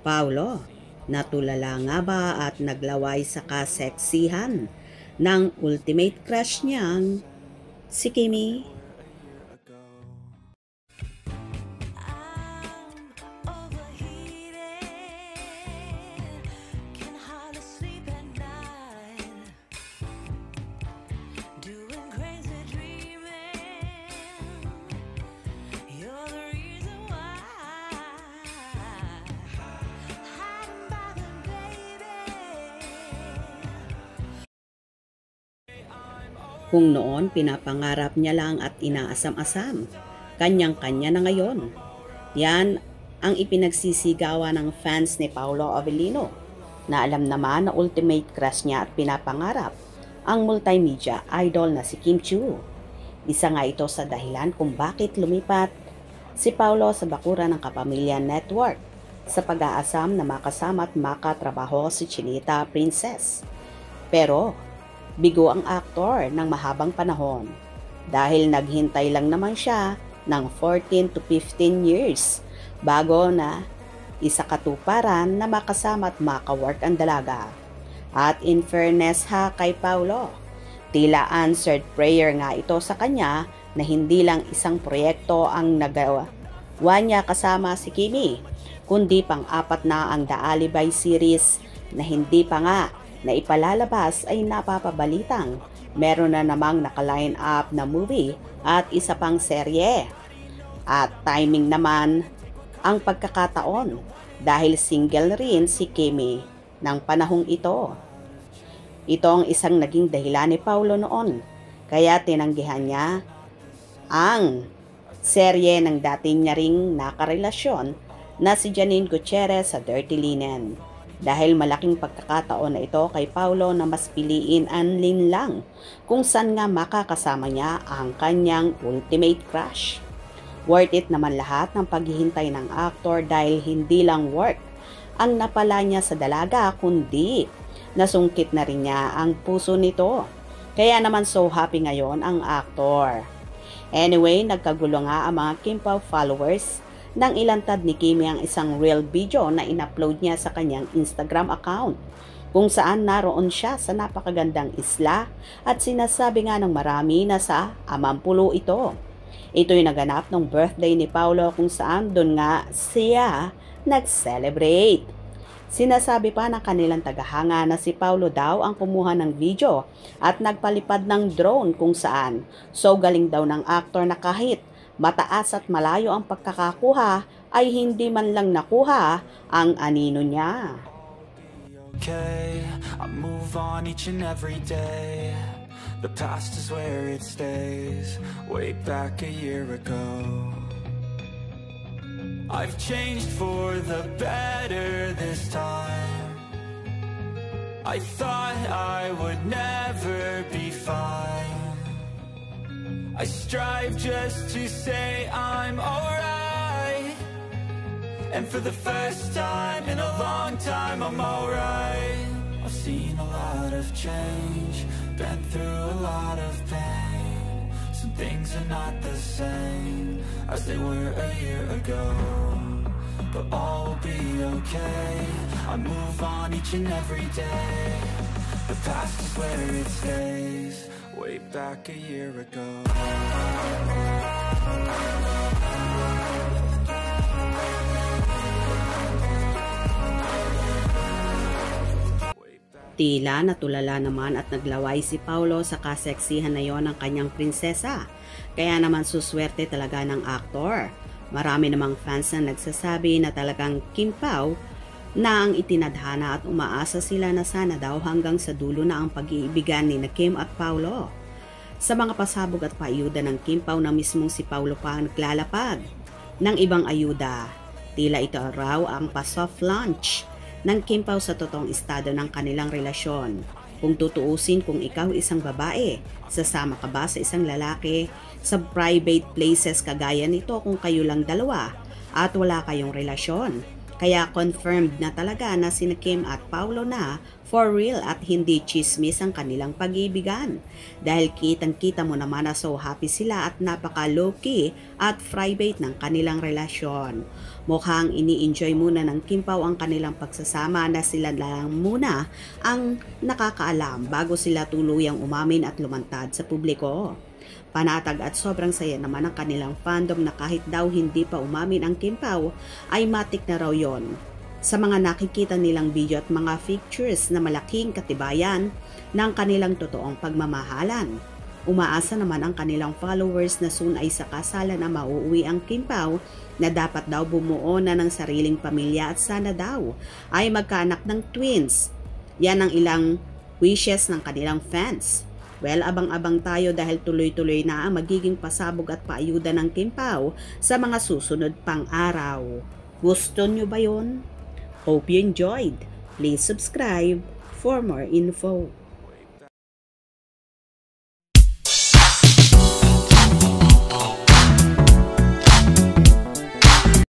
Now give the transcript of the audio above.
Paulo, natulala nga ba at naglaway sa kaseksihan ng ultimate crush niyang si Kimi? Kung noon pinapangarap niya lang at inaasam-asam, kanyang-kanya na ngayon. Yan ang ipinagsisigawan ng fans ni Paolo Avellino, na alam naman na ultimate crush niya at pinapangarap ang multimedia idol na si Kim Chiu. Isa nga ito sa dahilan kung bakit lumipat si Paolo sa bakuran ng Kapamilya Network sa pag-aasam na makasama at makatrabaho si Chinita Princess. Pero bigo ang aktor ng mahabang panahon dahil naghintay lang naman siya ng 14 to 15 years bago na isakatuparan na makasama at makawork ang dalaga. At in fairness ha kay Paolo, tila answered prayer nga ito sa kanya na hindi lang isang proyekto ang nagawa niya kasama si Kimi, kundi pang-apat na ang The Alibay series na hindi pa nga na ipalalabas ay napapabalitang meron na namang naka-line up na movie at isa pang serye. At timing naman ang pagkakataon dahil single rin si Kimi ng panahong ito. Ito ang isang naging dahilan ni Paolo noon, kaya tinanggihan niya ang serye ng dating niya ring nakarelasyon na si Janine Gutierrez sa Dirty Linen. Dahil malaking pagkakataon na ito kay Paolo na mas piliin ang linlang kung saan nga makakasama niya ang kanyang ultimate crush. Worth it naman lahat ng paghihintay ng aktor dahil hindi lang work ang napala niya sa dalaga kundi nasungkit na rin niya ang puso nito. Kaya naman so happy ngayon ang aktor. Anyway, nagkagulo nga ang mga Kim Pao followers nang ilantad ni Kimi ang isang real video na in-upload niya sa kanyang Instagram account kung saan naroon siya sa napakagandang isla at sinasabi nga ng marami na sa Amampulo ito. Ito'y naganap ng birthday ni Paolo kung saan doon nga siya nag-celebrate. Sinasabi pa ng kanilang tagahanga na si Paolo daw ang kumuha ng video at nagpalipad ng drone kung saan so galing daw ng aktor na kahit mataas at malayo ang pagkakakuha ay hindi man lang nakuha ang anino niya. Okay, I move on each and every day. The past is where it stays. Way back a year ago, I've changed for the better this time. I thought I would never be fine. I strive just to say I'm alright. And for the first time in a long time I'm alright. I've seen a lot of change, been through a lot of pain. Some things are not the same as they were a year ago, but all will be okay. I move on each and every day. The past is where it stays. Way back a year ago. Tila natulala naman at naglaway si Paolo sa kaseksihan na yon ng kanyang prinsesa. Kaya naman suswerte talaga ng aktor. Marami namang fans na nagsasabi na talagang Kim Pao na ang itinadhana at umaasa sila na sana daw hanggang sa dulo na ang pag-iibigan ni Kim at Paolo. Sa mga pasabog at paayuda ng Kim Pao na mismong si Paolo pa ang naglalapag ng ibang ayuda. Tila ito raw ang pa-soft launch ng Kim Pao sa totoong estado ng kanilang relasyon. Kung tutuusin, kung ikaw isang babae, sasama ka ba sa isang lalaki sa private places kagaya nito kung kayo lang dalawa at wala kayong relasyon? Kaya confirmed na talaga na sina Kim at Paulo na for real at hindi chismis ang kanilang pag-ibigan. Dahil kitang-kita mo naman na so happy sila at napaka low-key at private ng kanilang relasyon. Mukhang ini-enjoy muna ng Kim Pao ang kanilang pagsasama na sila lang muna ang nakakaalam bago sila tuluyang umamin at lumantad sa publiko. Panatag at sobrang saya naman ang kanilang fandom na kahit daw hindi pa umamin ang Kim Pao ay matik na raw yon. Sa mga nakikita nilang video at mga pictures na malaking katibayan ng kanilang totoong pagmamahalan. Umaasa naman ang kanilang followers na soon ay sa kasalan na mauuwi ang Kim Pao na dapat daw bumuo na ng sariling pamilya at sana daw ay magkaanak ng twins. Yan ang ilang wishes ng kanilang fans. Well, abang-abang tayo dahil tuloy-tuloy na ang magiging pasabog at paayuda ng Kim Pao sa mga susunod pang araw. Gusto nyo ba yun? Hope you enjoyed. Please subscribe for more info.